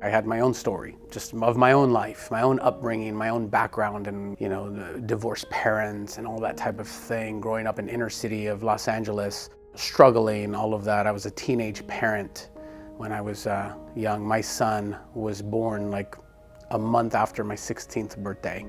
I had my own story, just of my own life, my own upbringing, my own background, and divorced parents and all that type of thing, growing up in inner city of Los Angeles, struggling, all of that. I was a teenage parent when I was young. My son was born like a month after my 16th birthday.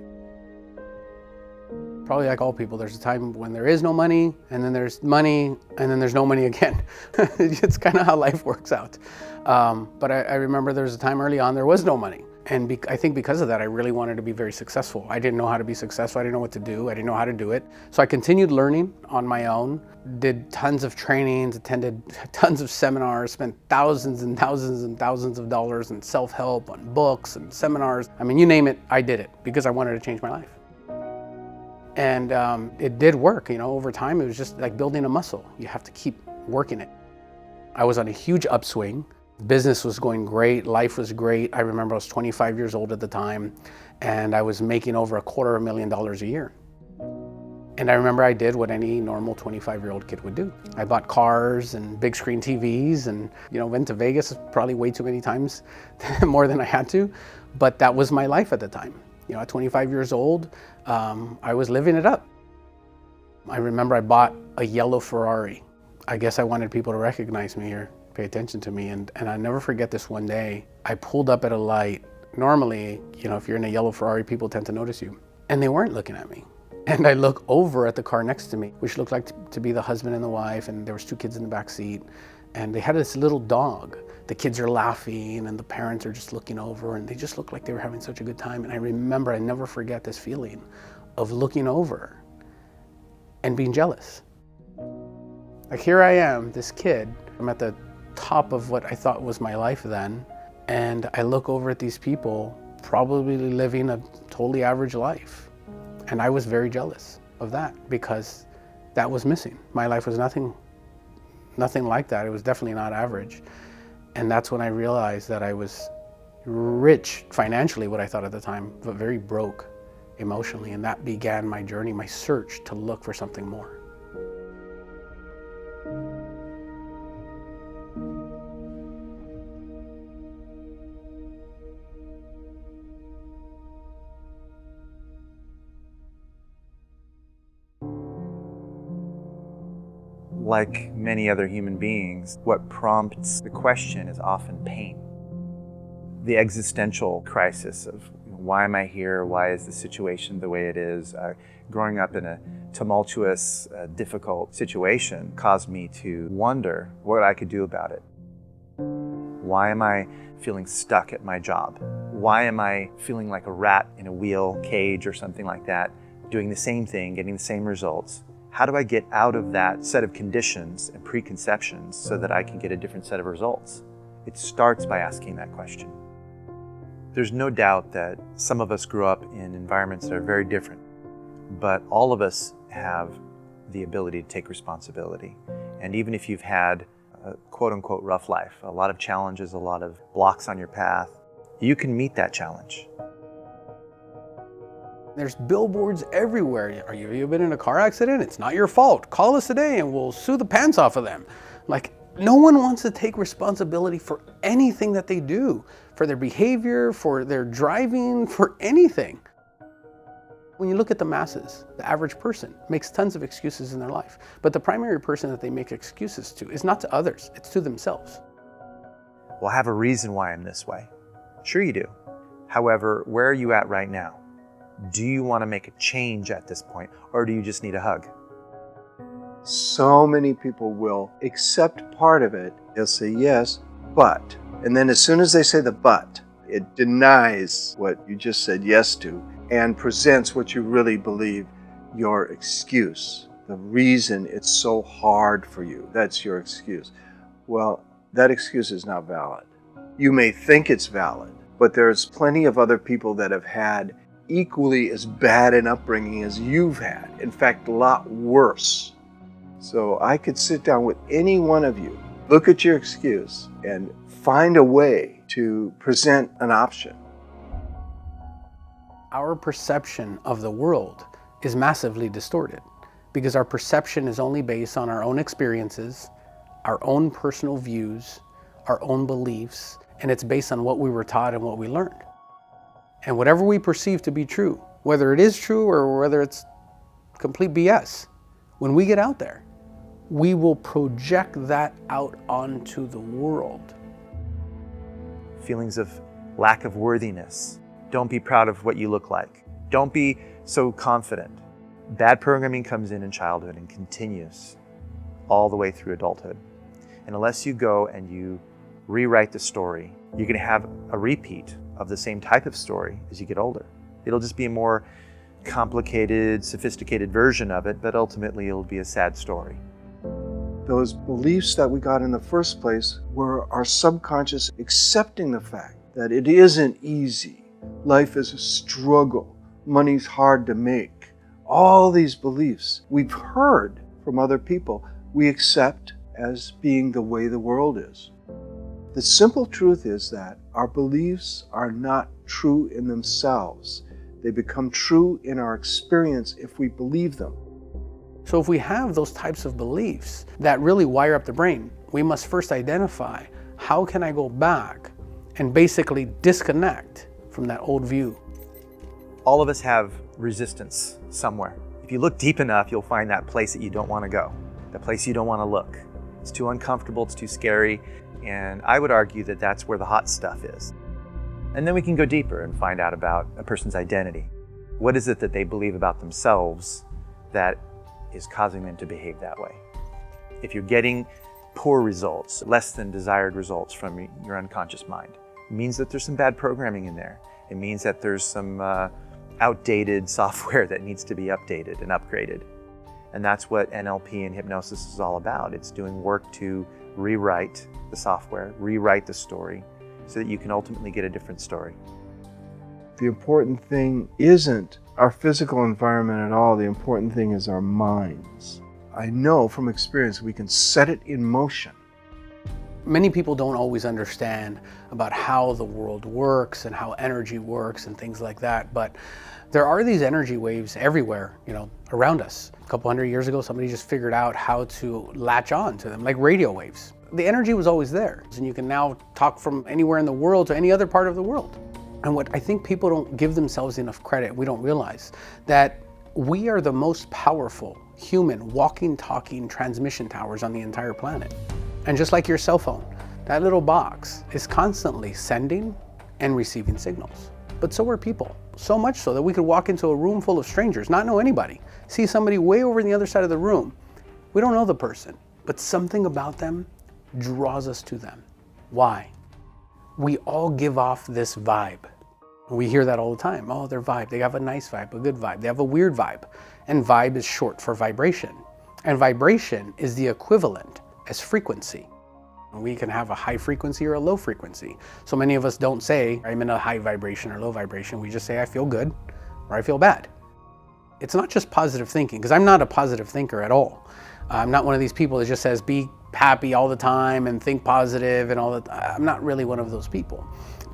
Probably like all people, there's a time when there is no money, and then there's money, and then there's no money again. It's kind of how life works out. But I remember there was a time early on there was no money. And I think because of that, I really wanted to be very successful. I didn't know how to be successful. I didn't know what to do. I didn't know how to do it. So I continued learning on my own, did tons of trainings, attended tons of seminars, spent thousands and thousands and thousands of dollars in self-help, on books and seminars. I mean, you name it, I did it because I wanted to change my life. And it did work, over time. It was just like building a muscle. You have to keep working it. I was on a huge upswing. Business was going great, life was great. I remember I was 25 years old at the time, and I was making over $250,000 a year. And I remember I did what any normal 25-year-old kid would do. I bought cars and big screen TVs and, went to Vegas probably way too many times, more than I had to, but that was my life at the time. At 25 years old, I was living it up. I remember I bought a yellow Ferrari. I guess I wanted people to recognize me or pay attention to me. And I never forget this one day. I pulled up at a light. Normally, if you're in a yellow Ferrari, people tend to notice you. And they weren't looking at me. And I look over at the car next to me, which looked like to be the husband and the wife, and there was 2 kids in the back seat. And they had this little dog. The kids are laughing and the parents are just looking over, and they just looked like they were having such a good time. And I remember, I never forget this feeling of looking over and being jealous. Like, here I am, this kid, I'm at the top of what I thought was my life then, and I look over at these people probably living a totally average life. And I was very jealous of that because that was missing. My life was nothing like that. It was definitely not average. And that's when I realized that I was rich financially, what I thought at the time, but very broke emotionally. And that began my journey, my search to look for something more. Like many other human beings, what prompts the question is often pain. The existential crisis of why am I here? Why is the situation the way it is? Growing up in a tumultuous, difficult situation caused me to wonder what I could do about it. Why am I feeling stuck at my job? Why am I feeling like a rat in a wheel cage or something like that, doing the same thing, getting the same results? How do I get out of that set of conditions and preconceptions so that I can get a different set of results? It starts by asking that question. There's no doubt that some of us grew up in environments that are very different, but all of us have the ability to take responsibility. And even if you've had a quote-unquote rough life, a lot of challenges, a lot of blocks on your path, you can meet that challenge. There's billboards everywhere. Have you been in a car accident? It's not your fault. Call us today and we'll sue the pants off of them. Like, no one wants to take responsibility for anything that they do, for their behavior, for their driving, for anything. When you look at the masses, the average person makes tons of excuses in their life. But the primary person that they make excuses to is not to others, it's to themselves. Well, I have a reason why I'm this way. Sure you do. However, where are you at right now? Do you want to make a change at this point, or do you just need a hug? So many people will accept part of it. They'll say yes, but. And then as soon as they say the but, it denies what you just said yes to and presents what you really believe your excuse. The reason it's so hard for you, that's your excuse. Well, that excuse is not valid. You may think it's valid, but there's plenty of other people that have had equally as bad an upbringing as you've had. In fact, a lot worse. So I could sit down with any one of you, look at your excuse, and find a way to present an option. Our perception of the world is massively distorted because our perception is only based on our own experiences, our own personal views, our own beliefs, and it's based on what we were taught and what we learned. And whatever we perceive to be true, whether it is true or whether it's complete BS, when we get out there, we will project that out onto the world. Feelings of lack of worthiness. Don't be proud of what you look like. Don't be so confident. Bad programming comes in childhood and continues all the way through adulthood. And unless you go and you rewrite the story, you're going to have a repeat of the same type of story as you get older. It'll just be a more complicated, sophisticated version of it, but ultimately it'll be a sad story. Those beliefs that we got in the first place were our subconscious accepting the fact that it isn't easy. Life is a struggle. Money's hard to make. All these beliefs we've heard from other people, we accept as being the way the world is. The simple truth is that our beliefs are not true in themselves. They become true in our experience if we believe them. So if we have those types of beliefs that really wire up the brain, we must first identify, how can I go back and basically disconnect from that old view? All of us have resistance somewhere. If you look deep enough, you'll find that place that you don't want to go, the place you don't want to look. It's too uncomfortable, it's too scary, and I would argue that that's where the hot stuff is. And then we can go deeper and find out about a person's identity. What is it that they believe about themselves that is causing them to behave that way? If you're getting poor results, less than desired results from your unconscious mind, it means that there's some bad programming in there. It means that there's some outdated software that needs to be updated and upgraded. And that's what NLP and hypnosis is all about. It's doing work to rewrite the software, rewrite the story, so that you can ultimately get a different story. The important thing isn't our physical environment at all. The important thing is our minds. I know from experience we can set it in motion. Many people don't always understand about how the world works and how energy works and things like that, but there are these energy waves everywhere, around us. A couple hundred years ago, somebody just figured out how to latch on to them, like radio waves. The energy was always there, and you can now talk from anywhere in the world to any other part of the world. And what I think people don't give themselves enough credit, we don't realize that we are the most powerful human walking, talking transmission towers on the entire planet. And just like your cell phone, that little box is constantly sending and receiving signals. But so are people. So much so that we could walk into a room full of strangers, not know anybody, see somebody way over on the other side of the room. We don't know the person, but something about them draws us to them. Why? We all give off this vibe. We hear that all the time. Oh, their vibe. They have a nice vibe, a good vibe. They have a weird vibe. And vibe is short for vibration. And vibration is the equivalent as frequency. We can have a high frequency or a low frequency. So many of us don't say, I'm in a high vibration or low vibration. We just say, I feel good or I feel bad. It's not just positive thinking, because I'm not a positive thinker at all. I'm not one of these people that just says, be happy all the time and think positive and all that. I'm not really one of those people.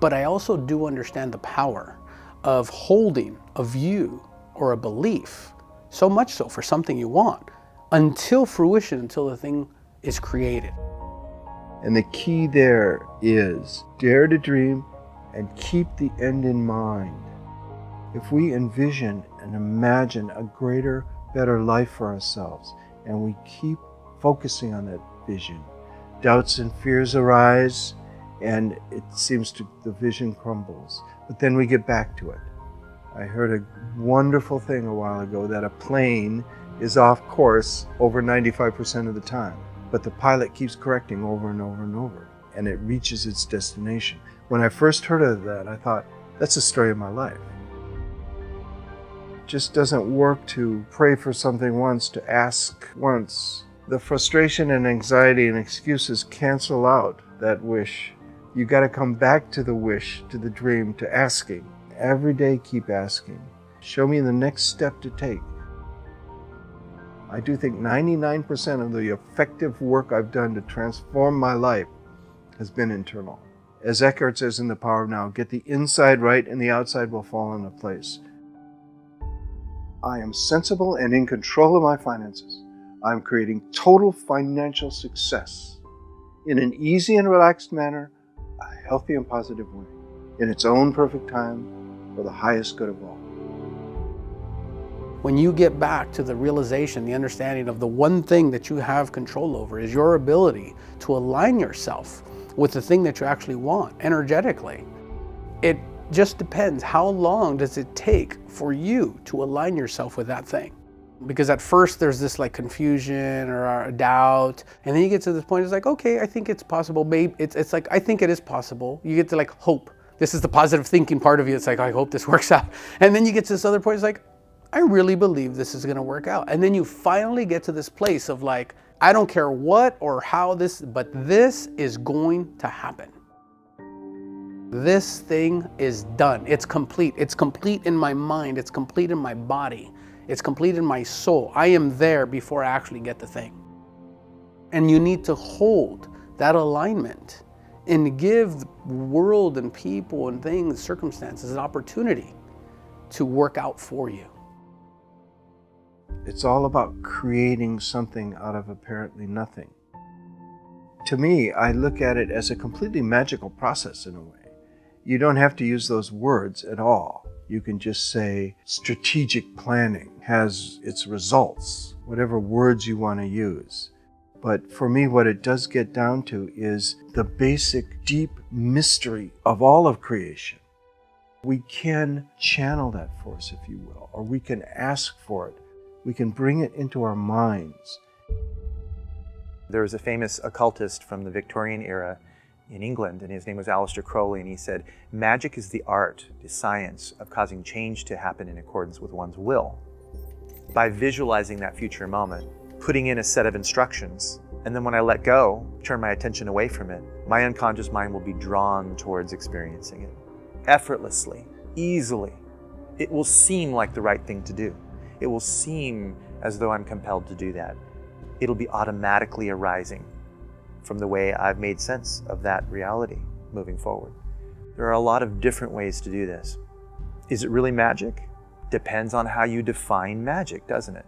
But I also do understand the power of holding a view or a belief, so much so for something you want, until fruition, until the thing is created. And the key there is dare to dream and keep the end in mind. If we envision and imagine a greater, better life for ourselves, and we keep focusing on that vision, doubts and fears arise, and it seems the vision crumbles. But then we get back to it. I heard a wonderful thing a while ago that a plane is off course over 95% of the time. But the pilot keeps correcting over and over and over, and it reaches its destination. When I first heard of that, I thought, that's the story of my life. It just doesn't work to pray for something once, to ask once. The frustration and anxiety and excuses cancel out that wish. You got to come back to the wish, to the dream, to asking. Every day keep asking. Show me the next step to take. I do think 99% of the effective work I've done to transform my life has been internal. As Eckhart says in The Power of Now, get the inside right and the outside will fall into place. I am sensible and in control of my finances. I'm creating total financial success in an easy and relaxed manner a healthy and positive way, in its own perfect time, for the highest good of all. When you get back to the realization, the understanding of the one thing that you have control over is your ability to align yourself with the thing that you actually want energetically. It just depends, how long does it take for you to align yourself with that thing? Because at first there's this like confusion or a doubt, and then you get to this point, it's like, okay, I think it's possible, babe. It's like, I think it is possible. You get to like hope. This is the positive thinking part of you. It's like, I hope this works out. And then you get to this other point, it's like, I really believe this is gonna work out. And then you finally get to this place of like, I don't care what or how this, but this is going to happen. This thing is done. It's complete. It's complete in my mind. It's complete in my body. It's complete in my soul. I am there before I actually get the thing. And you need to hold that alignment and give the world and people and things, circumstances, an opportunity to work out for you. It's all about creating something out of apparently nothing. To me, I look at it as a completely magical process in a way. You don't have to use those words at all. You can just say strategic planning has its results, whatever words you want to use. But for me, what it does get down to is the basic, deep mystery of all of creation. We can channel that force, if you will, or we can ask for it. We can bring it into our minds. There was a famous occultist from the Victorian era in England, and his name was Aleister Crowley, and he said, magic is the art, the science of causing change to happen in accordance with one's will. By visualizing that future moment, putting in a set of instructions, and then when I let go, turn my attention away from it, my unconscious mind will be drawn towards experiencing it. Effortlessly, easily. It will seem like the right thing to do. It will seem as though I'm compelled to do that. It'll be automatically arising from the way I've made sense of that reality moving forward. There are a lot of different ways to do this. Is it really magic? Depends on how you define magic, doesn't it?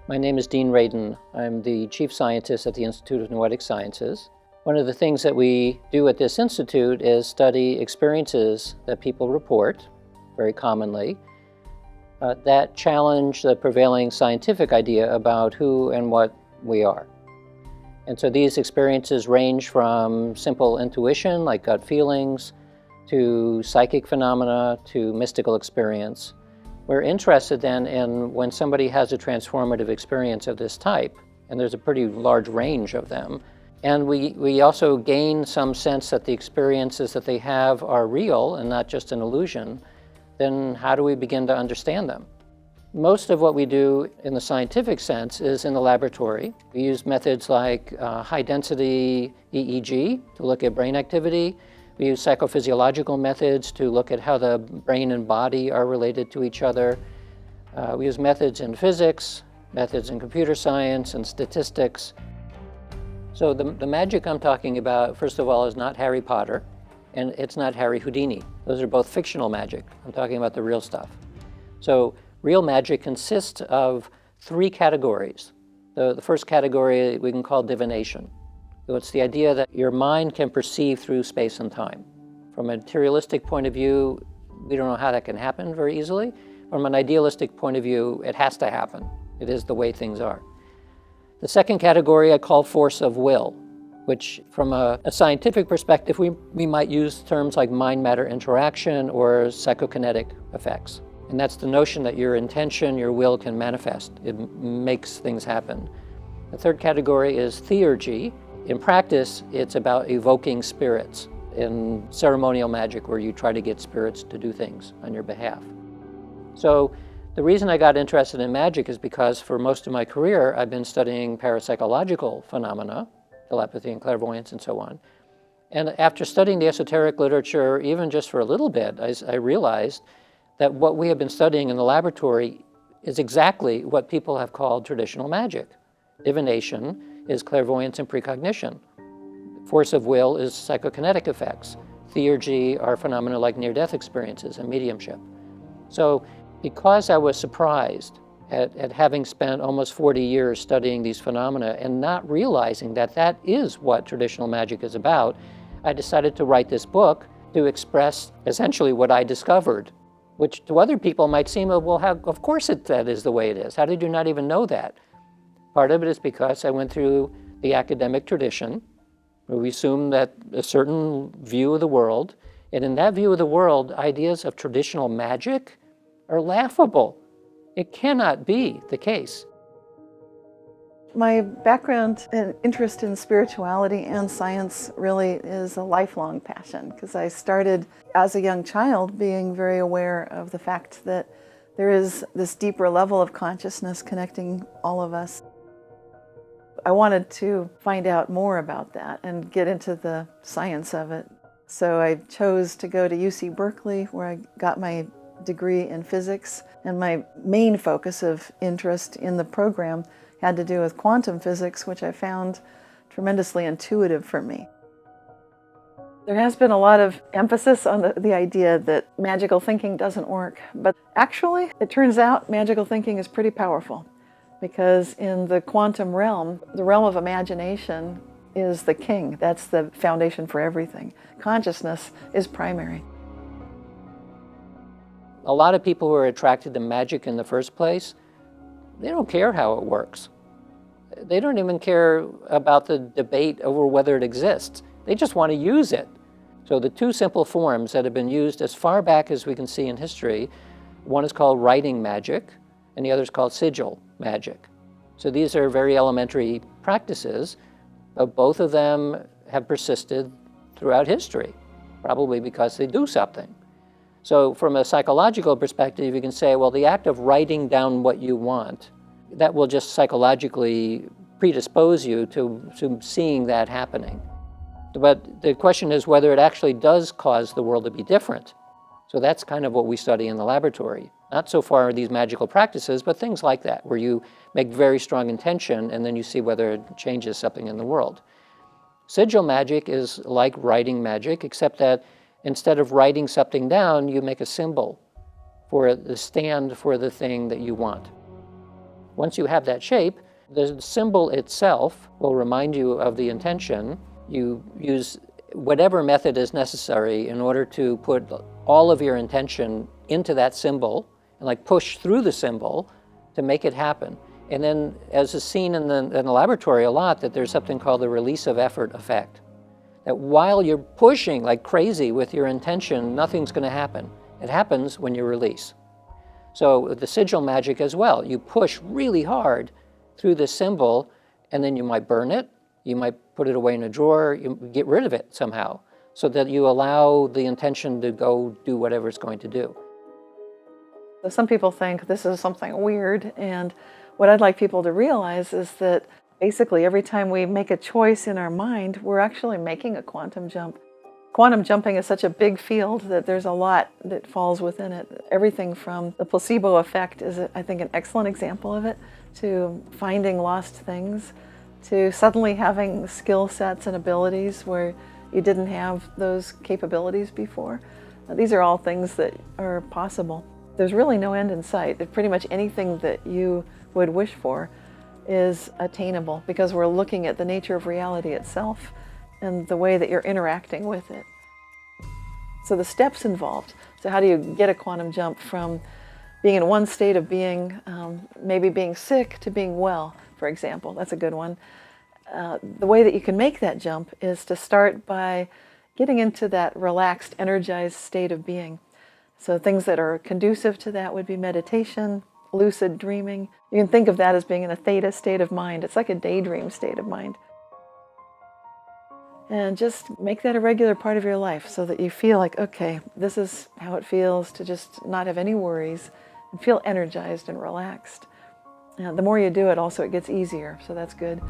My name is Dean Radin. I'm the Chief Scientist at the Institute of Noetic Sciences. One of the things that we do at this institute is study experiences that people report, very commonly, that challenge the prevailing scientific idea about who and what we are. And so these experiences range from simple intuition, like gut feelings, to psychic phenomena, to mystical experience. We're interested then in when somebody has a transformative experience of this type, and there's a pretty large range of them, and we also gain some sense that the experiences that they have are real and not just an illusion, then how do we begin to understand them? Most of what we do in the scientific sense is in the laboratory. We use methods like high-density EEG to look at brain activity. We use psychophysiological methods to look at how the brain and body are related to each other. We use methods in physics, methods in computer science, and statistics. So the magic I'm talking about, first of all, is not Harry Potter, and it's not Harry Houdini. Those are both fictional magic. I'm talking about the real stuff. So real magic consists of three categories. The first category we can call divination. So it's the idea that your mind can perceive through space and time. From a materialistic point of view, we don't know how that can happen very easily. From an idealistic point of view, it has to happen. It is the way things are. The second category I call force of will, which from a scientific perspective, we might use terms like mind-matter interaction or psychokinetic effects. And that's the notion that your intention, your will can manifest. It makes things happen. The third category is theurgy. In practice, it's about evoking spirits in ceremonial magic where you try to get spirits to do things on your behalf. So the reason I got interested in magic is because for most of my career, I've been studying parapsychological phenomena, telepathy and clairvoyance and so on. And after studying the esoteric literature, even just for a little bit, I realized that what we have been studying in the laboratory is exactly what people have called traditional magic. Divination is clairvoyance and precognition. Force of will is psychokinetic effects. Theurgy are phenomena like near-death experiences and mediumship. So because I was surprised at having spent almost 40 years studying these phenomena and not realizing that that is what traditional magic is about, I decided to write this book to express essentially what I discovered, which to other people might seem, well, of course that is the way it is. How did you not even know that? Part of it is because I went through the academic tradition, where we assume that a certain view of the world, and in that view of the world, ideas of traditional magic are laughable. It cannot be the case. My background and interest in spirituality and science really is a lifelong passion, because I started as a young child being very aware of the fact that there is this deeper level of consciousness connecting all of us. I wanted to find out more about that and get into the science of it. So I chose to go to UC Berkeley, where I got my degree in physics, and my main focus of interest in the program had to do with quantum physics, which I found tremendously intuitive for me. There has been a lot of emphasis on the idea that magical thinking doesn't work, but actually it turns out magical thinking is pretty powerful, because in the quantum realm, the realm of imagination is the king. That's the foundation for everything. Consciousness is primary. A lot of people who are attracted to magic in the first place, they don't care how it works. They don't even care about the debate over whether it exists. They just want to use it. So the two simple forms that have been used as far back as we can see in history, one is called writing magic, and the other is called sigil magic. So these are very elementary practices, but both of them have persisted throughout history, probably because they do something. So from a psychological perspective, you can say, well, the act of writing down what you want, that will just psychologically predispose you to seeing that happening. But the question is whether it actually does cause the world to be different. So that's kind of what we study in the laboratory. Not so far these magical practices, but things like that, where you make very strong intention and then you see whether it changes something in the world. Sigil magic is like writing magic, except that instead of writing something down, you make a symbol for the stand for the thing that you want. Once you have that shape, the symbol itself will remind you of the intention. You use whatever method is necessary in order to put all of your intention into that symbol and like push through the symbol to make it happen. And then, as is seen in the laboratory a lot, that there's something called the release of effort effect. That while you're pushing like crazy with your intention, nothing's going to happen. It happens when you release. So the sigil magic as well, you push really hard through the symbol, and then you might burn it, you might put it away in a drawer, you get rid of it somehow, so that you allow the intention to go do whatever it's going to do. So some people think this is something weird, and what I'd like people to realize is that basically every time we make a choice in our mind, we're actually making a quantum jump. Quantum jumping is such a big field that there's a lot that falls within it. Everything from the placebo effect is, I think, an excellent example of it, to finding lost things, to suddenly having skill sets and abilities where you didn't have those capabilities before. These are all things that are possible. There's really no end in sight. Pretty much anything that you would wish for is attainable, because we're looking at the nature of reality itself and the way that you're interacting with it. So the steps involved. So how do you get a quantum jump from being in one state of being, maybe being sick, to being well, for example? That's a good one. The way that you can make that jump is to start by getting into that relaxed, energized state of being. So things that are conducive to that would be meditation, lucid dreaming. You can think of that as being in a theta state of mind. It's like a daydream state of mind. And just make that a regular part of your life so that you feel like, okay, this is how it feels to just not have any worries and feel energized and relaxed. The more you do it, also it gets easier, so that's good.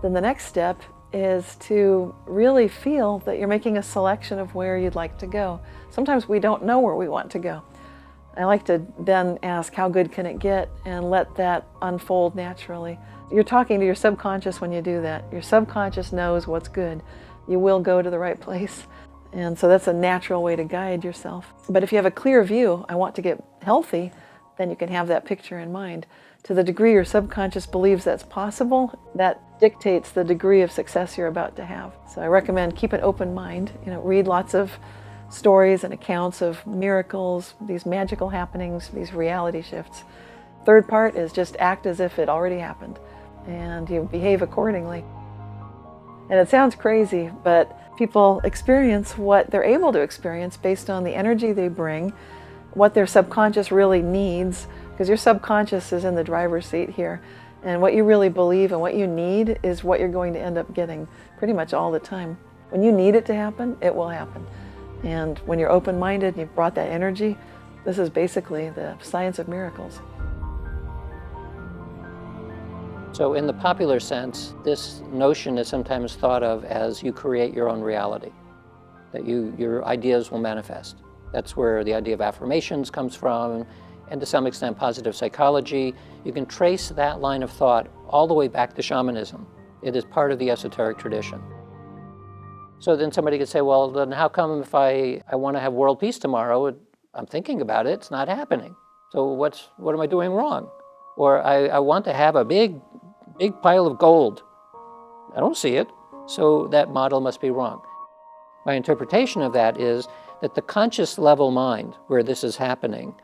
Then the next step is to really feel that you're making a selection of where you'd like to go. Sometimes we don't know where we want to go. I like to then ask, how good can it get, and let that unfold naturally. You're talking to your subconscious when you do that. Your subconscious knows what's good. You will go to the right place. And so that's a natural way to guide yourself. But if you have a clear view, I want to get healthy, then you can have that picture in mind. To the degree your subconscious believes that's possible, that dictates the degree of success you're about to have. So I recommend keep an open mind. Read lots of stories and accounts of miracles, these magical happenings, these reality shifts. Third part is just act as if it already happened, and you behave accordingly. And it sounds crazy, but people experience what they're able to experience based on the energy they bring, what their subconscious really needs, because your subconscious is in the driver's seat here. And what you really believe and what you need is what you're going to end up getting pretty much all the time. When you need it to happen, it will happen. And when you're open-minded and you've brought that energy, this is basically the science of miracles. So in the popular sense, this notion is sometimes thought of as you create your own reality, that your ideas will manifest. That's where the idea of affirmations comes from, and to some extent positive psychology. You can trace that line of thought all the way back to shamanism. It is part of the esoteric tradition. So then somebody could say, well, then how come if I want to have world peace tomorrow, I'm thinking about it, it's not happening. So what am I doing wrong? Or I want to have a big pile of gold. I don't see it, so that model must be wrong. My interpretation of that is that the conscious level mind, where this is happening,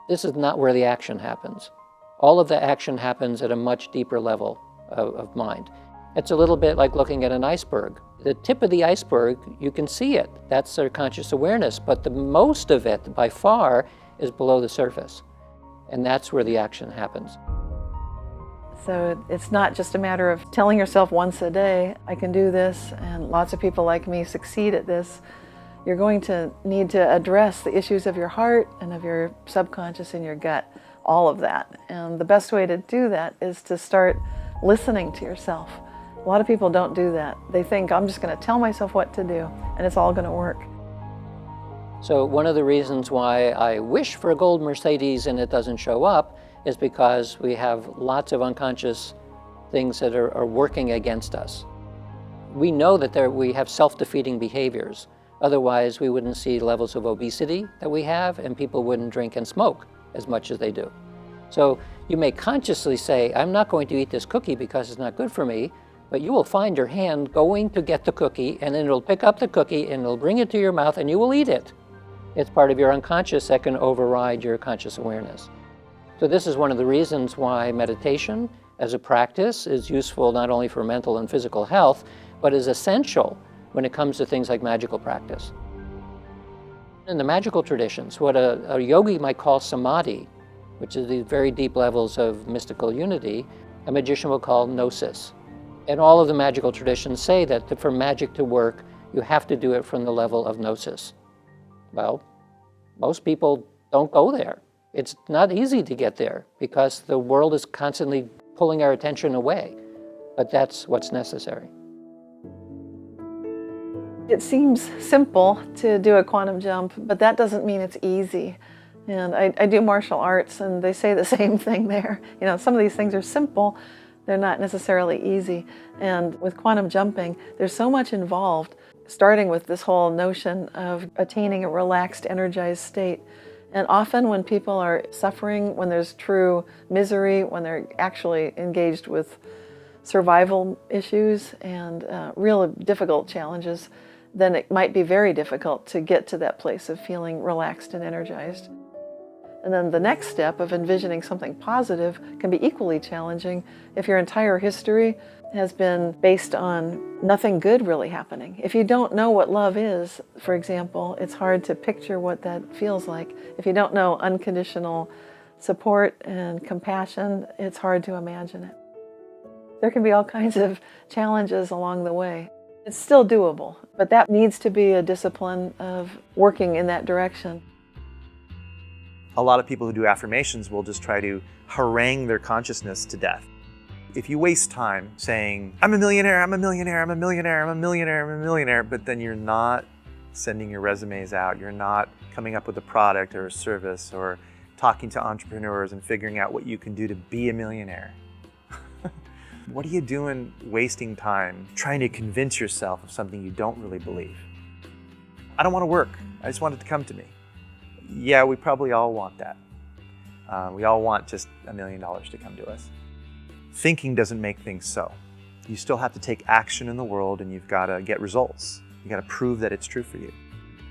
this is not where the action happens. All of the action happens at a much deeper level of mind. It's a little bit like looking at an iceberg. The tip of the iceberg, you can see it. That's their conscious awareness, but the most of it, by far, is below the surface. And that's where the action happens. So it's not just a matter of telling yourself once a day, I can do this, and lots of people like me succeed at this. You're going to need to address the issues of your heart and of your subconscious and your gut, all of that. And the best way to do that is to start listening to yourself. A lot of people don't do that. They think, I'm just going to tell myself what to do, and it's all going to work. So one of the reasons why I wish for a gold Mercedes and it doesn't show up is because we have lots of unconscious things that are working against us. We know that we have self-defeating behaviors. Otherwise, we wouldn't see levels of obesity that we have, and people wouldn't drink and smoke as much as they do. So you may consciously say, I'm not going to eat this cookie because it's not good for me, but you will find your hand going to get the cookie, and then it'll pick up the cookie and it'll bring it to your mouth and you will eat it. It's part of your unconscious that can override your conscious awareness. So this is one of the reasons why meditation as a practice is useful not only for mental and physical health, but is essential when it comes to things like magical practice. In the magical traditions, what a yogi might call samadhi, which is these very deep levels of mystical unity, a magician will call gnosis. And all of the magical traditions say that for magic to work, you have to do it from the level of gnosis. Well, most people don't go there. It's not easy to get there because the world is constantly pulling our attention away, but that's what's necessary. It seems simple to do a quantum jump, but that doesn't mean it's easy. And I do martial arts, and they say the same thing there. Some of these things are simple, they're not necessarily easy. And with quantum jumping, there's so much involved, starting with this whole notion of attaining a relaxed, energized state. And often when people are suffering, when there's true misery, when they're actually engaged with survival issues and real difficult challenges, then it might be very difficult to get to that place of feeling relaxed and energized. And then the next step of envisioning something positive can be equally challenging if your entire history has been based on nothing good really happening. If you don't know what love is, for example, it's hard to picture what that feels like. If you don't know unconditional support and compassion, it's hard to imagine it. There can be all kinds of challenges along the way. It's still doable, but that needs to be a discipline of working in that direction. A lot of people who do affirmations will just try to harangue their consciousness to death. If you waste time saying, I'm a millionaire, I'm a millionaire, I'm a millionaire, I'm a millionaire, I'm a millionaire, but then you're not sending your resumes out, you're not coming up with a product or a service or talking to entrepreneurs and figuring out what you can do to be a millionaire. What are you doing wasting time trying to convince yourself of something you don't really believe? I don't want to work. I just want it to come to me. Yeah, we probably all want that. We all want just $1 million to come to us. Thinking doesn't make things so. You still have to take action in the world, and you've got to get results. You got to prove that it's true for you.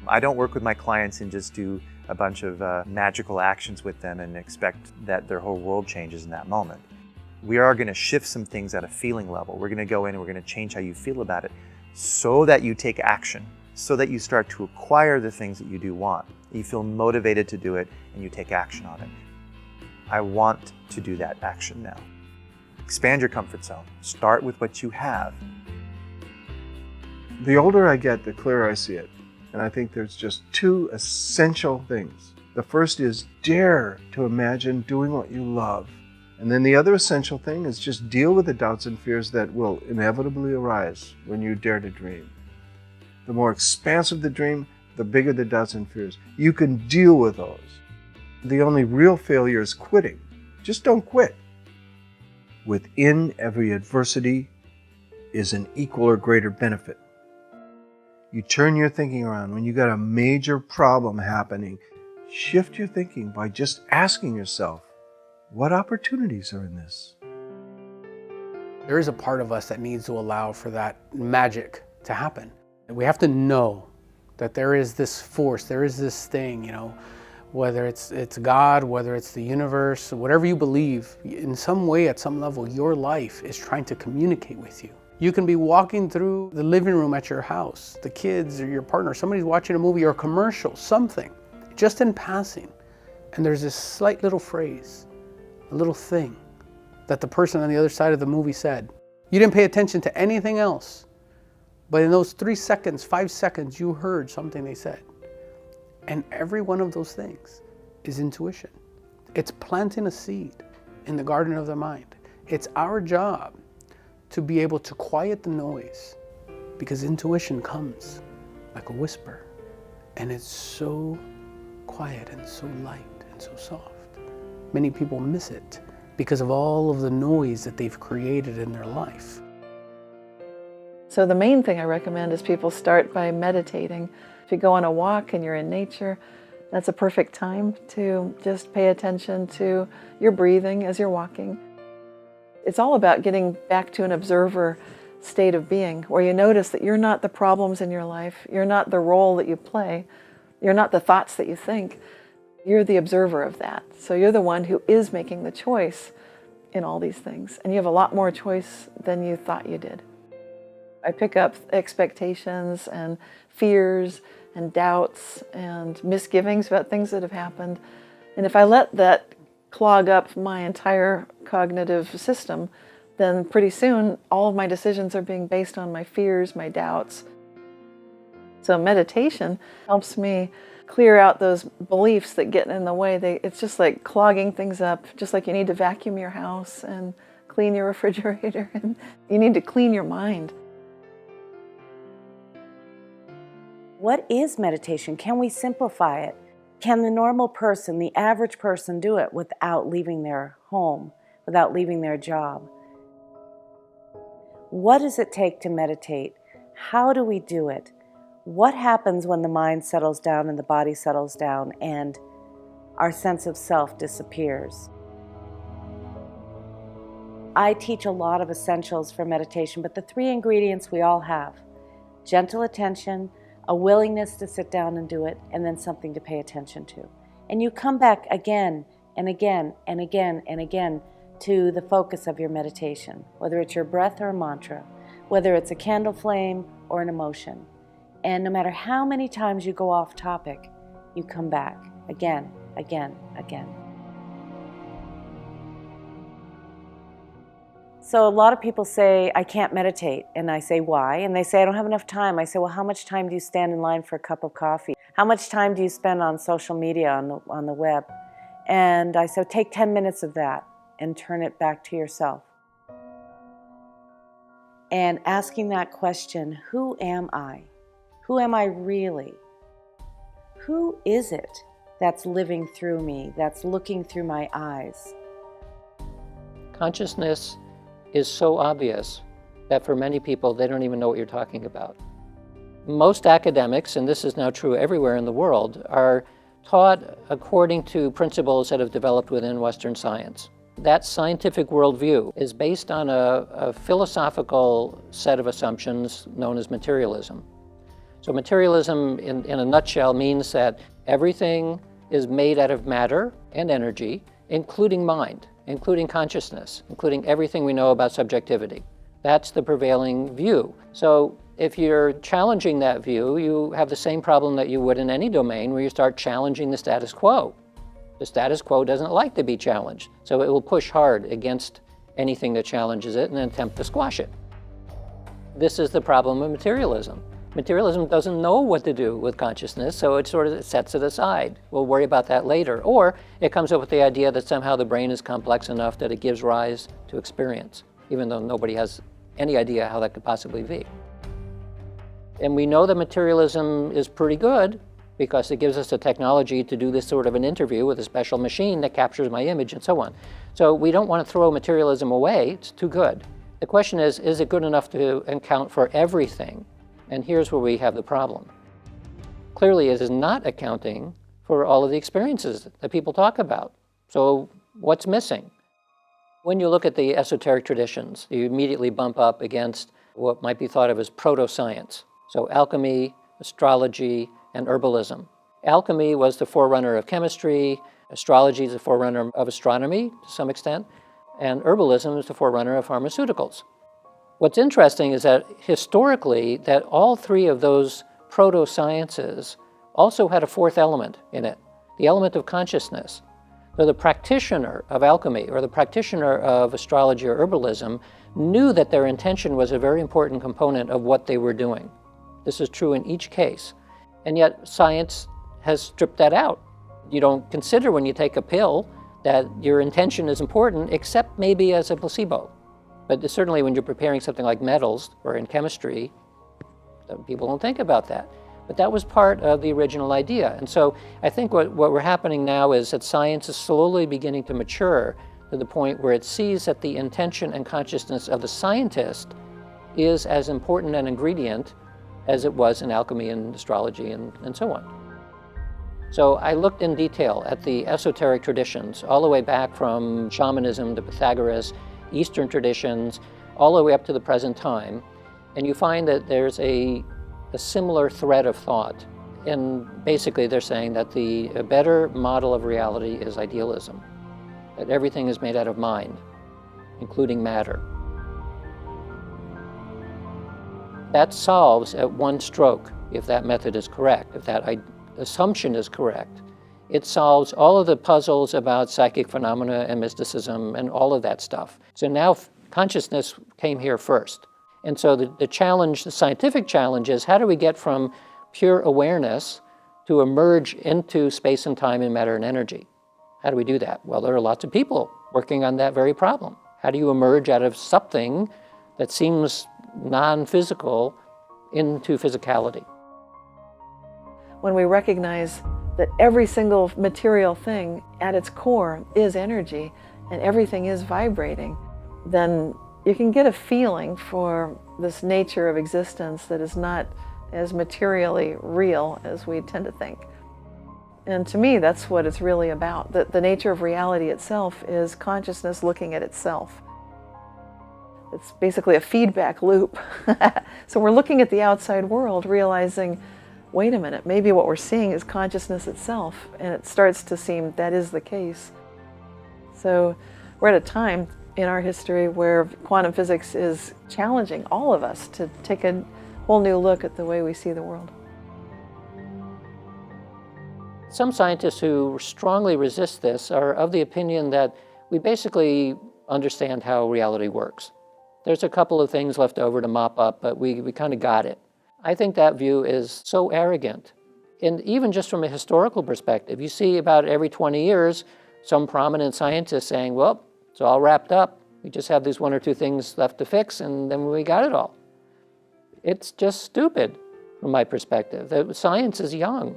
I don't work with my clients and just do a bunch of magical actions with them and expect that their whole world changes in that moment. We are going to shift some things at a feeling level. We're going to go in and we're going to change how you feel about it so that you take action, so that you start to acquire the things that you do want. You feel motivated to do it and you take action on it. I want to do that action now. Expand your comfort zone. Start with what you have. The older I get, the clearer I see it. And I think there's just two essential things. The first is dare to imagine doing what you love. And then the other essential thing is just deal with the doubts and fears that will inevitably arise when you dare to dream. The more expansive the dream, the bigger the doubts and fears. You can deal with those. The only real failure is quitting. Just don't quit. Within every adversity is an equal or greater benefit. You turn your thinking around. When you got a major problem happening, shift your thinking by just asking yourself, what opportunities are in this? There is a part of us that needs to allow for that magic to happen. We have to know that there is this force, there is this thing, whether it's God, whether it's the universe, whatever you believe, in some way, at some level, your life is trying to communicate with you. You can be walking through the living room at your house, the kids or your partner, somebody's watching a movie or a commercial, something, just in passing. And there's this slight little phrase, a little thing that the person on the other side of the movie said. You didn't pay attention to anything else, but in those 3 seconds, 5 seconds, you heard something they said. And every one of those things is intuition. It's planting a seed in the garden of the mind. It's our job to be able to quiet the noise, because intuition comes like a whisper, and it's so quiet and so light and so soft. Many people miss it because of all of the noise that they've created in their life. So the main thing I recommend is people start by meditating. If you go on a walk and you're in nature, that's a perfect time to just pay attention to your breathing as you're walking. It's all about getting back to an observer state of being, where you notice that you're not the problems in your life, you're not the role that you play, you're not the thoughts that you think, you're the observer of that. So you're the one who is making the choice in all these things, and you have a lot more choice than you thought you did. I pick up expectations and fears and doubts and misgivings about things that have happened. And if I let that clog up my entire cognitive system, then pretty soon all of my decisions are being based on my fears, my doubts. So meditation helps me clear out those beliefs that get in the way. It's just like clogging things up, just like you need to vacuum your house and clean your refrigerator, and you need to clean your mind. What is meditation? Can we simplify it? Can the normal person, the average person, do it without leaving their home, without leaving their job? What does it take to meditate? How do we do it? What happens when the mind settles down and the body settles down and our sense of self disappears? I teach a lot of essentials for meditation, but the 3 ingredients we all have: gentle attention, a willingness to sit down and do it, and then something to pay attention to. And you come back again and again and again and again to the focus of your meditation, whether it's your breath or a mantra, whether it's a candle flame or an emotion. And no matter how many times you go off topic, you come back again, again, again. So a lot of people say, I can't meditate. And I say, why? And they say, I don't have enough time. I say, well, how much time do you stand in line for a cup of coffee? How much time do you spend on social media, on the web? And I say, take 10 minutes of that and turn it back to yourself. And asking that question, who am I? Who am I really? Who is it that's living through me, that's looking through my eyes? Consciousness is so obvious that for many people, they don't even know what you're talking about. Most academics, and this is now true everywhere in the world, are taught according to principles that have developed within Western science. That scientific worldview is based on a philosophical set of assumptions known as materialism. So materialism, in a nutshell, means that everything is made out of matter and energy, including mind, including consciousness, including everything we know about subjectivity. That's the prevailing view. So if you're challenging that view, you have the same problem that you would in any domain where you start challenging the status quo. The status quo doesn't like to be challenged, so it will push hard against anything that challenges it and attempt to squash it. This is the problem of materialism. Materialism doesn't know what to do with consciousness, so it sort of sets it aside. We'll worry about that later. Or it comes up with the idea that somehow the brain is complex enough that it gives rise to experience, even though nobody has any idea how that could possibly be. And we know that materialism is pretty good because it gives us the technology to do this sort of an interview with a special machine that captures my image and so on. So we don't want to throw materialism away. It's too good. The question is it good enough to account for everything? And here's where we have the problem. Clearly, it is not accounting for all of the experiences that people talk about. So what's missing? When you look at the esoteric traditions, you immediately bump up against what might be thought of as proto-science. So alchemy, astrology, and herbalism. Alchemy was the forerunner of chemistry, astrology is the forerunner of astronomy to some extent, and herbalism is the forerunner of pharmaceuticals. What's interesting is that historically, that all three of those proto-sciences also had a fourth element in it, the element of consciousness. So the practitioner of alchemy or the practitioner of astrology or herbalism knew that their intention was a very important component of what they were doing. This is true in each case. And yet science has stripped that out. You don't consider when you take a pill that your intention is important, except maybe as a placebo. But certainly when you're preparing something like metals or in chemistry, people don't think about that. But that was part of the original idea. And so I think what we're happening now is that science is slowly beginning to mature to the point where it sees that the intention and consciousness of the scientist is as important an ingredient as it was in alchemy and astrology and so on. So I looked in detail at the esoteric traditions, all the way back from shamanism to Pythagoras, Eastern traditions, all the way up to the present time. And you find that there's a similar thread of thought. And basically they're saying that a better model of reality is idealism, that everything is made out of mind, including matter. That solves at one stroke, if that method is correct, if that assumption is correct. It solves all of the puzzles about psychic phenomena and mysticism and all of that stuff. So now consciousness came here first. And so the challenge, the scientific challenge is how do we get from pure awareness to emerge into space and time and matter and energy? How do we do that? Well, there are lots of people working on that very problem. How do you emerge out of something that seems non-physical into physicality? When we recognize that every single material thing at its core is energy and everything is vibrating, then you can get a feeling for this nature of existence that is not as materially real as we tend to think. And to me, that's what it's really about. The nature of reality itself is consciousness looking at itself. It's basically a feedback loop. So we're looking at the outside world, realizing, wait a minute, maybe what we're seeing is consciousness itself, and it starts to seem that is the case. So we're at a time in our history where quantum physics is challenging all of us to take a whole new look at the way we see the world. Some scientists who strongly resist this are of the opinion that we basically understand how reality works. There's a couple of things left over to mop up, but we kind of got it. I think that view is so arrogant. And even just from a historical perspective, you see about every 20 years, some prominent scientists saying, well, it's all wrapped up. We just have these one or two things left to fix, and then we got it all. It's just stupid from my perspective. Science is young,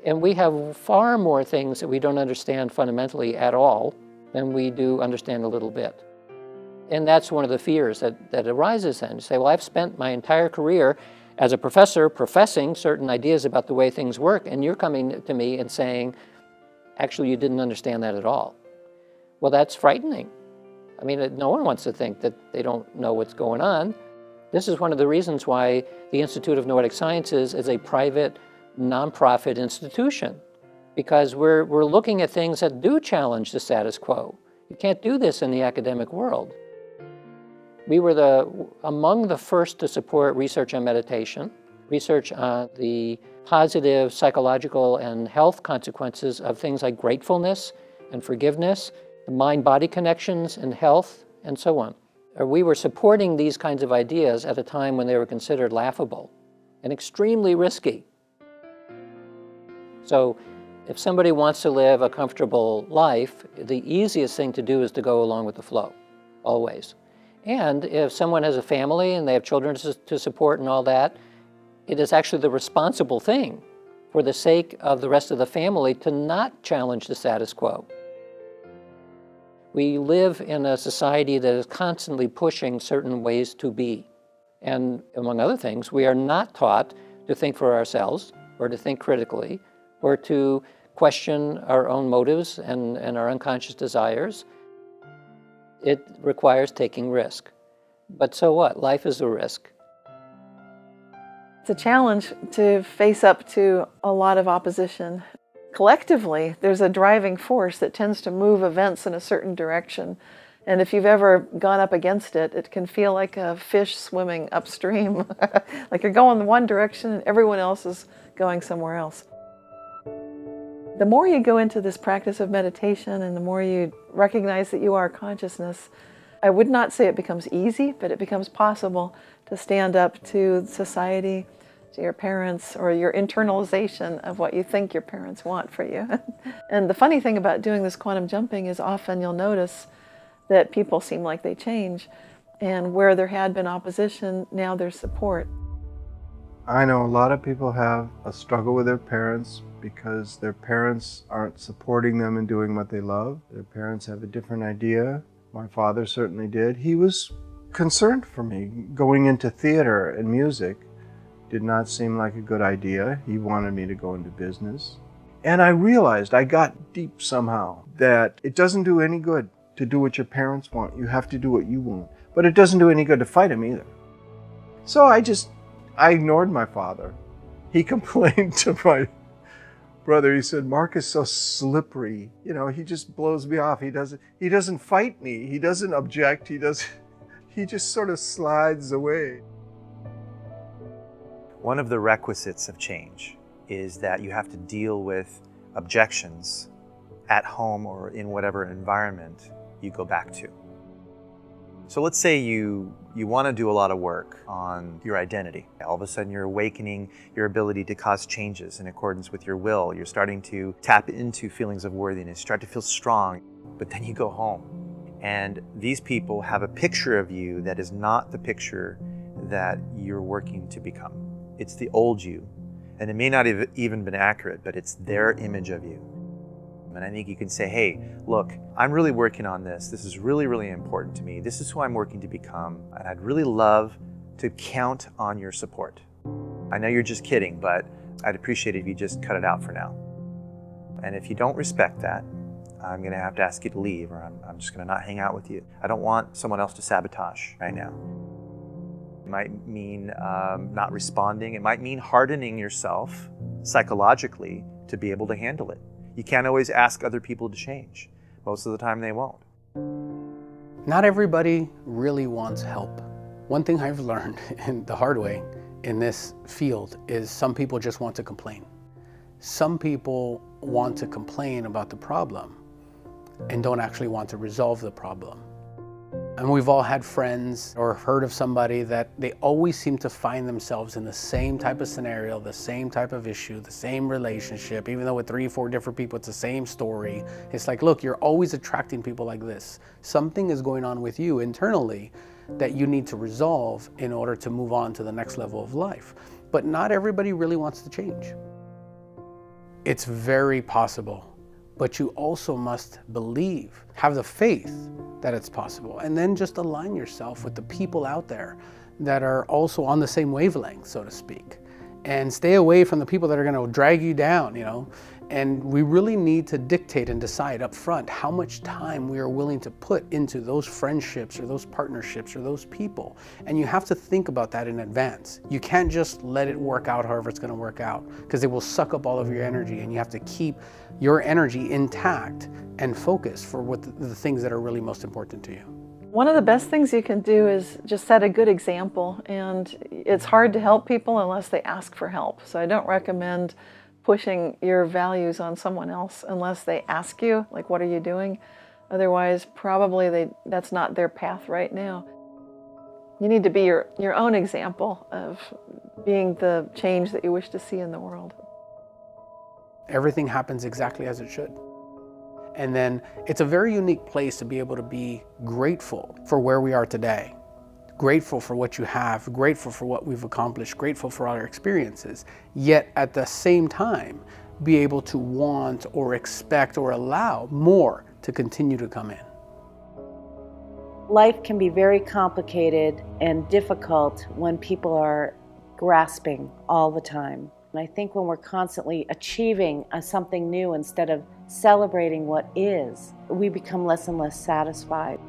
and we have far more things that we don't understand fundamentally at all than we do understand a little bit. And that's one of the fears that arises then. You say, well, I've spent my entire career as a professor professing certain ideas about the way things work, and you're coming to me and saying, actually, you didn't understand that at all. Well, that's frightening. I mean, no one wants to think that they don't know what's going on. This is one of the reasons why the Institute of Noetic Sciences is a private, nonprofit institution, because we're looking at things that do challenge the status quo. You can't do this in the academic world. We were among the first to support research on meditation, research on the positive psychological and health consequences of things like gratefulness and forgiveness, the mind-body connections and health, and so on. We were supporting these kinds of ideas at a time when they were considered laughable and extremely risky. So if somebody wants to live a comfortable life, the easiest thing to do is to go along with the flow, always. And if someone has a family and they have children to support and all that, it is actually the responsible thing for the sake of the rest of the family to not challenge the status quo. We live in a society that is constantly pushing certain ways to be. And among other things, we are not taught to think for ourselves or to think critically or to question our own motives and our unconscious desires. It requires taking risk. But so what? Life is a risk. It's a challenge to face up to a lot of opposition. Collectively, there's a driving force that tends to move events in a certain direction. And if you've ever gone up against it, it can feel like a fish swimming upstream. Like you're going in one direction and everyone else is going somewhere else. The more you go into this practice of meditation and the more you recognize that you are consciousness, I would not say it becomes easy, but it becomes possible to stand up to society, to your parents, or your internalization of what you think your parents want for you. And the funny thing about doing this quantum jumping is often you'll notice that people seem like they change, and where there had been opposition, now there's support. I know a lot of people have a struggle with their parents because their parents aren't supporting them in doing what they love. Their parents have a different idea. My father certainly did. He was concerned for me. Going into theater and music did not seem like a good idea. He wanted me to go into business. And I realized, I got deep somehow, that it doesn't do any good to do what your parents want. You have to do what you want. But it doesn't do any good to fight them either. So I ignored my father. He complained to my brother. He said, "Mark is so slippery. You know, he just blows me off. He doesn't fight me. He doesn't object. He just sort of slides away." One of the requisites of change is that you have to deal with objections at home or in whatever environment you go back to. So let's say you want to do a lot of work on your identity. All of a sudden you're awakening your ability to cause changes in accordance with your will. You're starting to tap into feelings of worthiness, start to feel strong, but then you go home. And these people have a picture of you that is not the picture that you're working to become. It's the old you. And it may not have even been accurate, but it's their image of you. And I think you can say, hey, look, I'm really working on this. This is really, really important to me. This is who I'm working to become. And I'd really love to count on your support. I know you're just kidding, but I'd appreciate it if you just cut it out for now. And if you don't respect that, I'm going to have to ask you to leave, or I'm just going to not hang out with you. I don't want someone else to sabotage right now. It might mean not responding. It might mean hardening yourself psychologically to be able to handle it. You can't always ask other people to change. Most of the time they won't. Not everybody really wants help. One thing I've learned in the hard way in this field is some people just want to complain. Some people want to complain about the problem and don't actually want to resolve the problem. And we've all had friends or heard of somebody that they always seem to find themselves in the same type of scenario, the same type of issue, the same relationship, even though with 3 or 4 different people, it's the same story. It's like, look, you're always attracting people like this. Something is going on with you internally that you need to resolve in order to move on to the next level of life. But not everybody really wants to change. It's very possible. But you also must believe, have the faith that it's possible, and then just align yourself with the people out there that are also on the same wavelength, so to speak. And stay away from the people that are going to drag you down, you know. And we really need to dictate and decide up front how much time we are willing to put into those friendships or those partnerships or those people. And you have to think about that in advance. You can't just let it work out however it's going to work out, because it will suck up all of your energy, and you have to keep your energy intact and focused for what the things that are really most important to you. One of the best things you can do is just set a good example, and it's hard to help people unless they ask for help. So I don't recommend pushing your values on someone else unless they ask you, like, what are you doing? Otherwise, probably that's not their path right now. You need to be your own example of being the change that you wish to see in the world. Everything happens exactly as it should. And then it's a very unique place to be able to be grateful for where we are today. Grateful for what you have, grateful for what we've accomplished, grateful for our experiences, yet at the same time, be able to want or expect or allow more to continue to come in. Life can be very complicated and difficult when people are grasping all the time. And I think when we're constantly achieving something new instead of celebrating what is, we become less and less satisfied.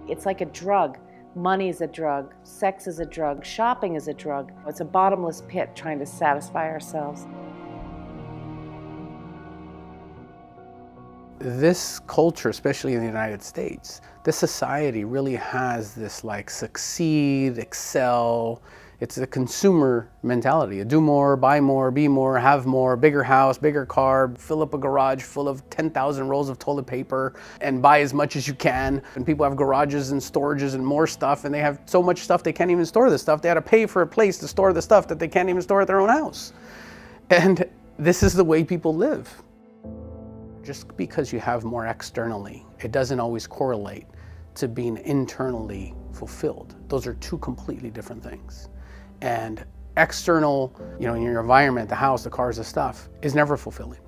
It's like a drug. Money is a drug, sex is a drug, shopping is a drug. It's a bottomless pit trying to satisfy ourselves. This culture, especially in the United States, this society really has this like succeed, excel. It's a consumer mentality. Do more, buy more, be more, have more, bigger house, bigger car, fill up a garage full of 10,000 rolls of toilet paper and buy as much as you can. And people have garages and storages and more stuff, and they have so much stuff they can't even store the stuff. They had to pay for a place to store the stuff that they can't even store at their own house. And this is the way people live. Just because you have more externally, it doesn't always correlate to being internally fulfilled. Those are two completely different things. And external, you know, in your environment, the house, the cars, the stuff, is never fulfilling.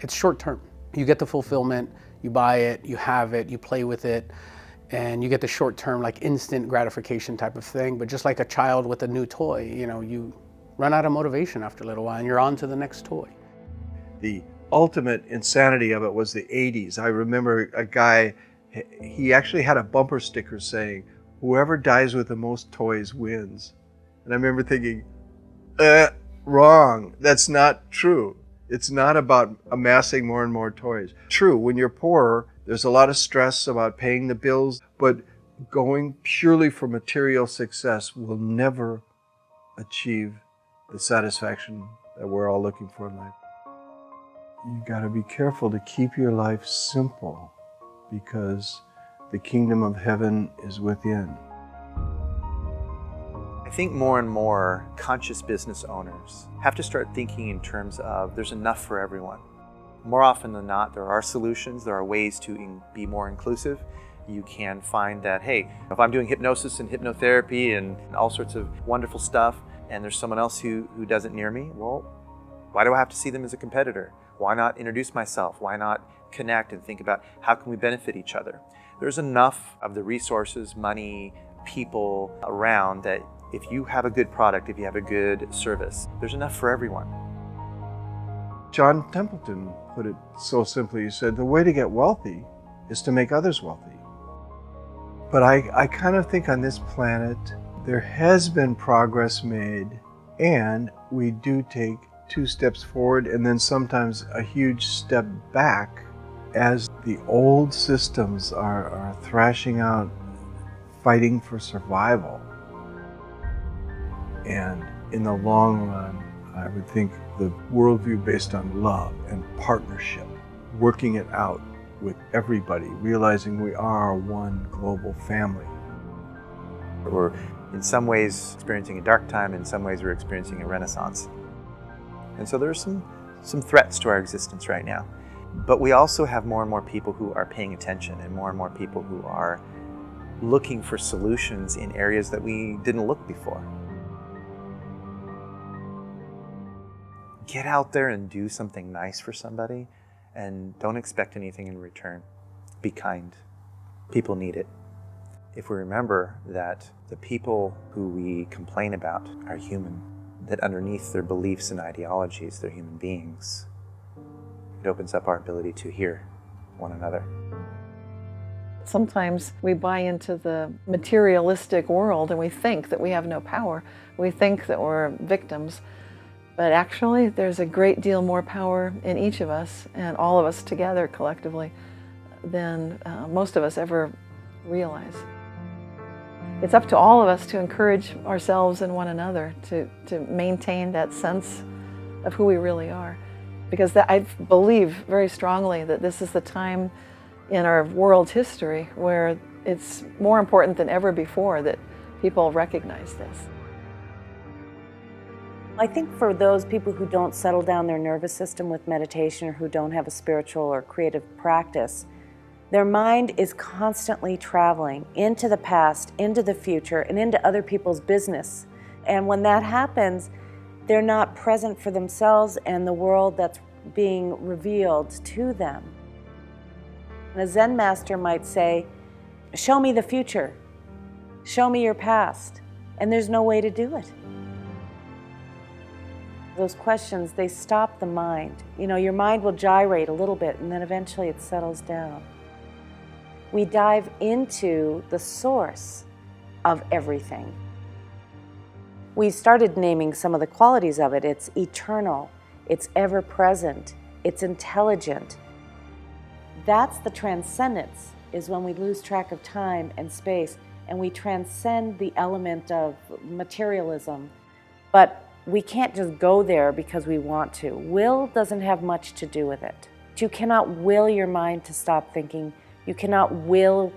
It's short term. You get the fulfillment, you buy it, you have it, you play with it, and you get the short term, like instant gratification type of thing. But just like a child with a new toy, you know, you run out of motivation after a little while and you're on to the next toy. The ultimate insanity of it was the 80s. I remember a guy, he actually had a bumper sticker saying, "Whoever dies with the most toys wins." And I remember thinking, wrong. That's not true. It's not about amassing more and more toys. True, when you're poorer, there's a lot of stress about paying the bills, but going purely for material success will never achieve the satisfaction that we're all looking for in life. You got to be careful to keep your life simple, because the kingdom of heaven is within. I think more and more conscious business owners have to start thinking in terms of there's enough for everyone. More often than not, there are solutions, there are ways to be more inclusive. You can find that, hey, if I'm doing hypnosis and hypnotherapy and all sorts of wonderful stuff, and there's someone else who does it near me, well, why do I have to see them as a competitor? Why not introduce myself? Why not connect and think about how can we benefit each other? There's enough of the resources, money, people around that if you have a good product, if you have a good service, there's enough for everyone. John Templeton put it so simply. He said, the way to get wealthy is to make others wealthy. But I kind of think on this planet, there has been progress made, and we do take 2 steps forward and then sometimes a huge step back as the old systems are thrashing out, fighting for survival. And in the long run, I would think the worldview based on love and partnership, working it out with everybody, realizing we are one global family. We're in some ways experiencing a dark time, in some ways we're experiencing a renaissance. And so there's some threats to our existence right now. But we also have more and more people who are paying attention, and more people who are looking for solutions in areas that we didn't look before. Get out there and do something nice for somebody, and don't expect anything in return. Be kind. People need it. if we remember that the people who we complain about are human, that underneath their beliefs and ideologies, they're human beings, it opens up our ability to hear one another. Sometimes we buy into the materialistic world and we think that we have no power. We think that we're victims. But actually, there's a great deal more power in each of us and all of us together collectively than most of us ever realize. It's up to all of us to encourage ourselves and one another to maintain that sense of who we really are. Because I believe very strongly that this is the time in our world's history where it's more important than ever before that people recognize this. I think for those people who don't settle down their nervous system with meditation or who don't have a spiritual or creative practice, their mind is constantly traveling into the past, into the future, and into other people's business. And when that happens, they're not present for themselves and the world that's being revealed to them. And a Zen master might say, show me the future, show me your past, and there's no way to do it. Those questions, they stop the mind. You know, your mind will gyrate a little bit and then eventually it settles down. We dive into the source of everything. We started naming some of the qualities of it. It's eternal, it's ever-present, it's intelligent. That's the transcendence, is when we lose track of time and space and we transcend the element of materialism. But we can't just go there because we want to. Will doesn't have much to do with it. You cannot will your mind to stop thinking. You cannot will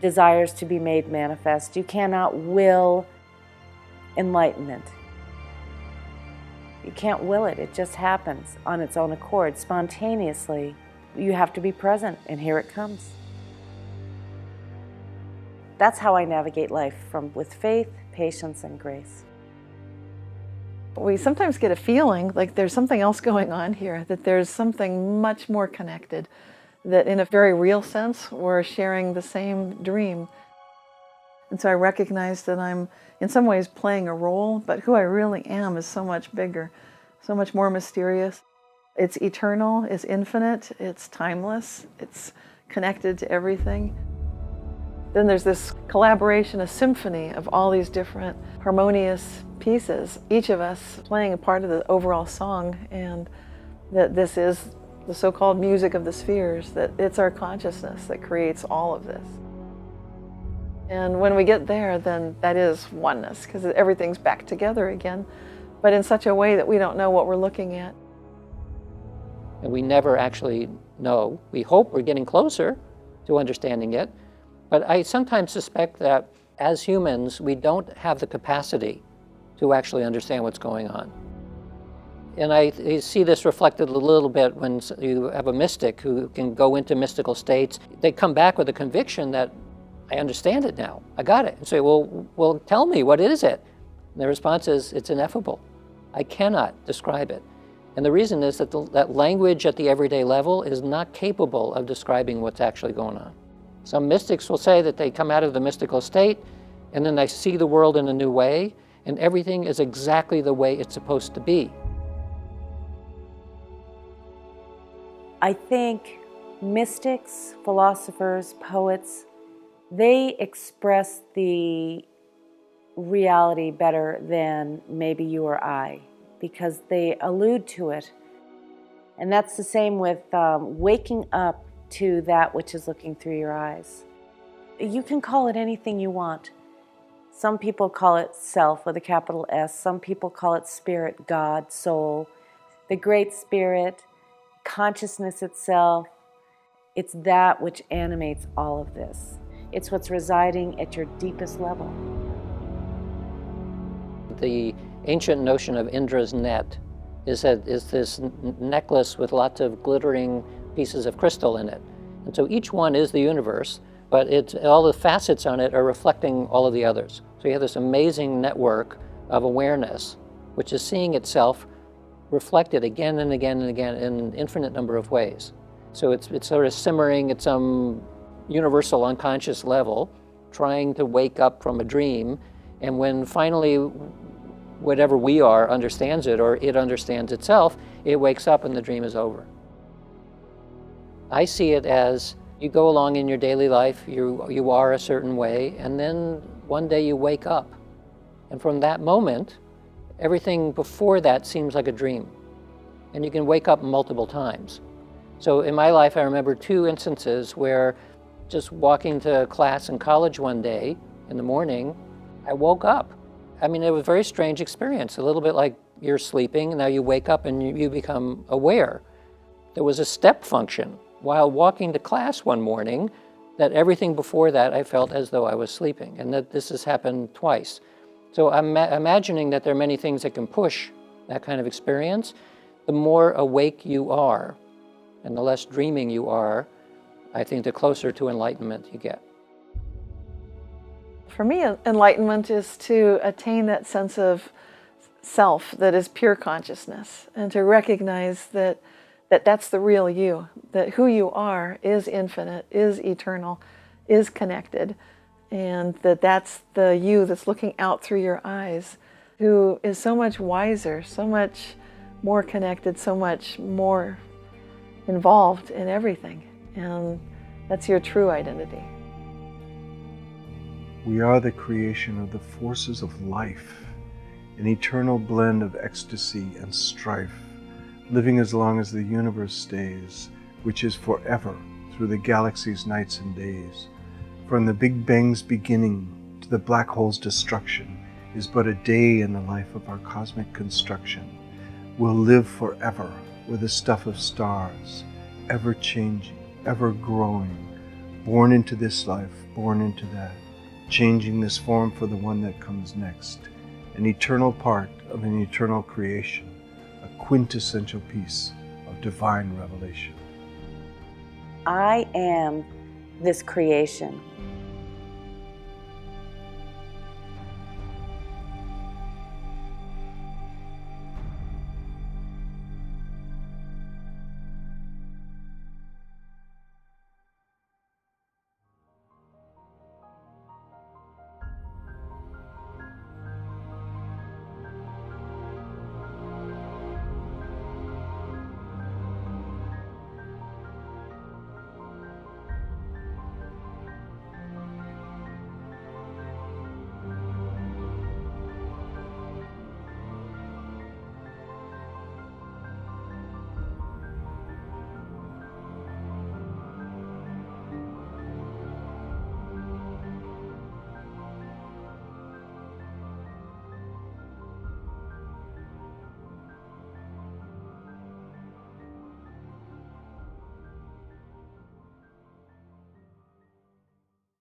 desires to be made manifest. You cannot will enlightenment. You can't will it. It just happens on its own accord, spontaneously. You have to be present, and here it comes. That's how I navigate life, with faith, patience, and grace. We sometimes get a feeling like there's something else going on here, that there's something much more connected, that in a very real sense, we're sharing the same dream. And so I recognize that I'm in some ways playing a role, but who I really am is so much bigger, so much more mysterious. It's eternal, it's infinite, it's timeless, it's connected to everything. Then there's this collaboration, a symphony of all these different harmonious pieces, each of us playing a part of the overall song, and that this is the so-called music of the spheres, that it's our consciousness that creates all of this. And when we get there, then that is oneness, because everything's back together again, but in such a way that we don't know what we're looking at. And we never actually know. We hope we're getting closer to understanding it, but I sometimes suspect that as humans, we don't have the capacity to actually understand what's going on. And I see this reflected a little bit when you have a mystic who can go into mystical states. They come back with a conviction that, I understand it now, I got it. And say, well, tell me, what is it? And the response is, it's ineffable. I cannot describe it. And the reason is that that language at the everyday level is not capable of describing what's actually going on. Some mystics will say that they come out of the mystical state and then they see the world in a new way, and everything is exactly the way it's supposed to be. I think mystics, philosophers, poets, they express the reality better than maybe you or I, because they allude to it. And that's the same with waking up to that which is looking through your eyes. You can call it anything you want. Some people call it self with a capital S. Some people call it spirit, God, soul, the great spirit, consciousness itself. It's that which animates all of this. It's what's residing at your deepest level. The ancient notion of Indra's net is this necklace with lots of glittering pieces of crystal in it. And so each one is the universe, but all the facets on it are reflecting all of the others. So you have this amazing network of awareness, which is seeing itself reflected again and again and again in an infinite number of ways. So it's sort of simmering at some universal unconscious level, trying to wake up from a dream, and when finally whatever we are understands it, or it understands itself, it wakes up and the dream is over. I see it as you go along in your daily life, you are a certain way, and then one day you wake up. And from that moment, everything before that seems like a dream. And you can wake up multiple times. So in my life, I remember 2 instances where just walking to class in college one day in the morning, I woke up. I mean, it was a very strange experience, a little bit like you're sleeping, now you wake up and you become aware. There was a step function while walking to class one morning that everything before that I felt as though I was sleeping, and that this has happened twice. So I'm imagining that there are many things that can push that kind of experience. The more awake you are and the less dreaming you are, I think the closer to enlightenment you get. For me, enlightenment is to attain that sense of self that is pure consciousness, and to recognize that that's the real you, that who you are is infinite, is eternal, is connected, and that's the you that's looking out through your eyes, who is so much wiser, so much more connected, so much more involved in everything. And that's your true identity. We are the creation of the forces of life, an eternal blend of ecstasy and strife, living as long as the universe stays, which is forever through the galaxy's nights and days. From the Big Bang's beginning to the black hole's destruction is but a day in the life of our cosmic construction. We'll live forever with the stuff of stars, ever changing, ever growing, born into this life, born into that, changing this form for the one that comes next, an eternal part of an eternal creation, a quintessential piece of divine revelation. I am this creation.